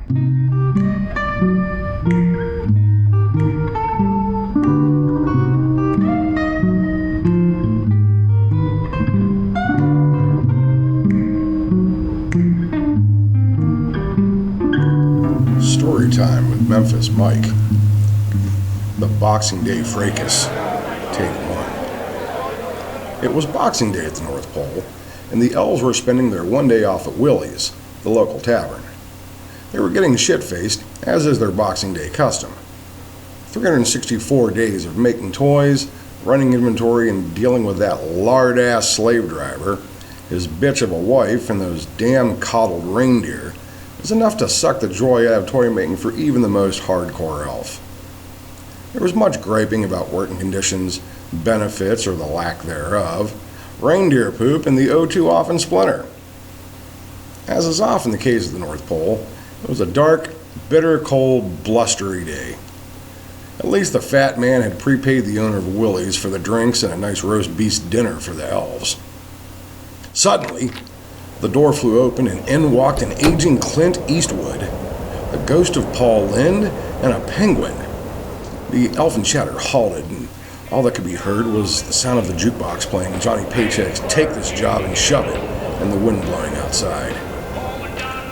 Storytime with Memphis Mike. The Boxing Day Fracas, Take 1. It was Boxing Day at the North Pole, and the elves were spending their one day off at Willie's, the local tavern. They were getting shit-faced, as is their Boxing Day custom. 364 days of making toys, running inventory, and dealing with that lard-ass slave driver, his bitch of a wife, and those damn coddled reindeer is enough to suck the joy out of toy making for even the most hardcore elf. There was much griping about working conditions, benefits, or the lack thereof, reindeer poop, and the oh-too-often splinter. As is often the case at the North Pole, it was a dark, bitter, cold, blustery day. At least the fat man had prepaid the owner of Willie's for the drinks and a nice roast beef dinner for the elves. Suddenly, the door flew open and in walked an aging Clint Eastwood, the ghost of Paul Lynde, and a penguin. The elfin chatter halted, and all that could be heard was the sound of the jukebox playing Johnny Paycheck's Take This Job and Shove It, and the wind blowing outside.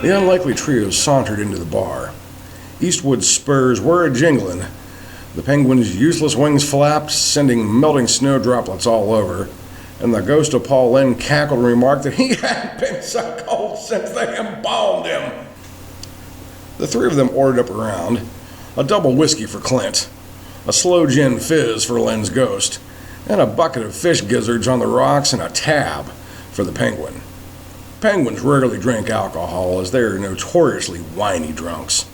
The unlikely trio sauntered into the bar. Eastwood's spurs were a-jingling. The penguin's useless wings flapped, sending melting snow droplets all over, and the ghost of Paul Lynde cackled and remarked that he hadn't been so cold since they embalmed him. The three of them ordered up a round, a double whiskey for Clint, a slow gin fizz for Lynde's ghost, and a bucket of fish gizzards on the rocks and a tab for the penguin. Penguins rarely drink alcohol, as they are notoriously whiny drunks.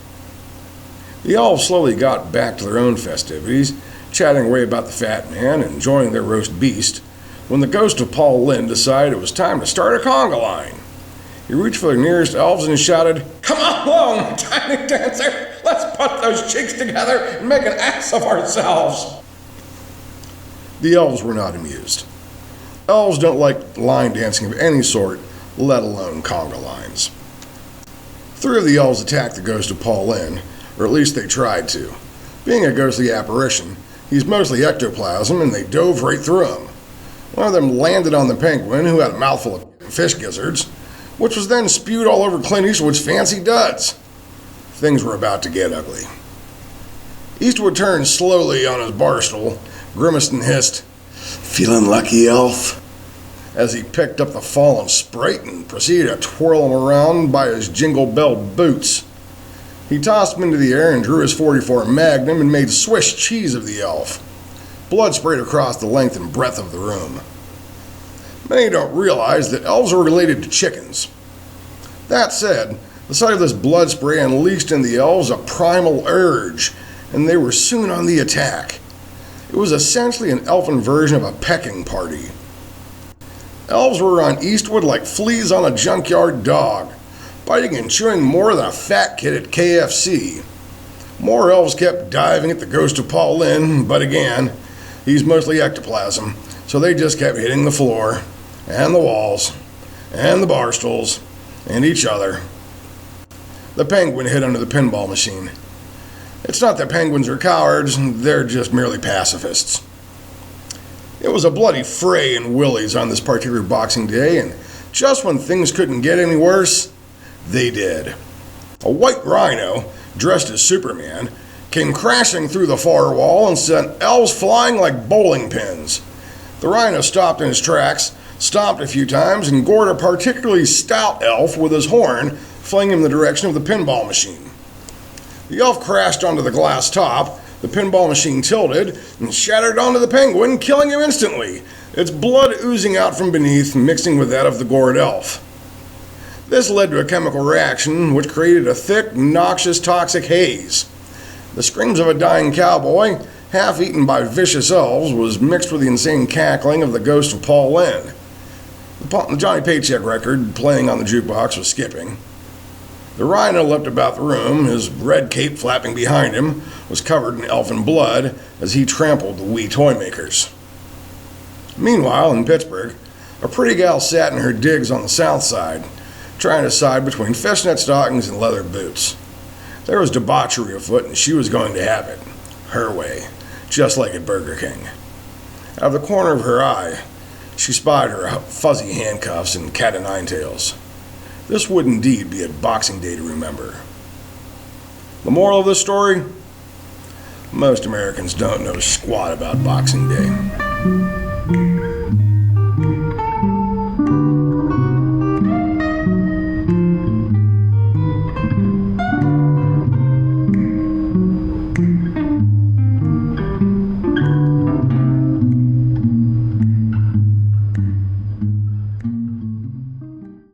The elves slowly got back to their own festivities, chatting away about the fat man and enjoying their roast beast, when the ghost of Paul Lynde decided it was time to start a conga line. He reached for the nearest elves and shouted, "Come on along, tiny dancer! Let's put those cheeks together and make an ass of ourselves!" The elves were not amused. Elves don't like line dancing of any sort, let alone conga lines. Three of the elves attacked the ghost of Paul Lynde, or at least they tried to. Being a ghostly apparition, he's mostly ectoplasm, and they dove right through him. One of them landed on the penguin, who had a mouthful of fish gizzards, which was then spewed all over Clint Eastwood's fancy duds. Things were about to get ugly. Eastwood turned slowly on his bar stool, grimaced and hissed, "Feeling lucky, elf?" as he picked up the fallen sprite and proceeded to twirl him around by his jingle bell boots. He tossed him into the air and drew his .44 Magnum and made Swiss cheese of the elf. Blood sprayed across the length and breadth of the room. Many don't realize that elves are related to chickens. That said, the sight of this blood spray unleashed in the elves a primal urge, and they were soon on the attack. It was essentially an elfin version of a pecking party. Elves were on Eastwood like fleas on a junkyard dog, biting and chewing more than a fat kid at KFC. More elves kept diving at the ghost of Paul Lynde, but again, he's mostly ectoplasm, so they just kept hitting the floor, and the walls, and the bar stools, and each other. The penguin hid under the pinball machine. It's not that penguins are cowards, they're just merely pacifists. It was a bloody fray in Willie's on this particular Boxing Day, and just when things couldn't get any worse, they did. A white rhino, dressed as Superman, came crashing through the far wall and sent elves flying like bowling pins. The rhino stopped in his tracks, stomped a few times, and gored a particularly stout elf with his horn, flinging him in the direction of the pinball machine. The elf crashed onto the glass top, the pinball machine tilted, and shattered onto the penguin, killing him instantly, its blood oozing out from beneath, mixing with that of the gored elf. This led to a chemical reaction, which created a thick, noxious, toxic haze. The screams of a dying cowboy, half eaten by vicious elves, was mixed with the insane cackling of the ghost of Paul Lynde. The Johnny Paycheck record, playing on the jukebox, was skipping. The rhino leapt about the room, his red cape flapping behind him, was covered in elfin blood as he trampled the wee toy makers. Meanwhile, in Pittsburgh, a pretty gal sat in her digs on the south side, trying to decide between fishnet stockings and leather boots. There was debauchery afoot, and she was going to have it her way, just like at Burger King. Out of the corner of her eye, she spied her fuzzy handcuffs and cat-o'-nine-tails. This would indeed be a Boxing Day to remember. The moral of this story? Most Americans don't know squat about Boxing Day.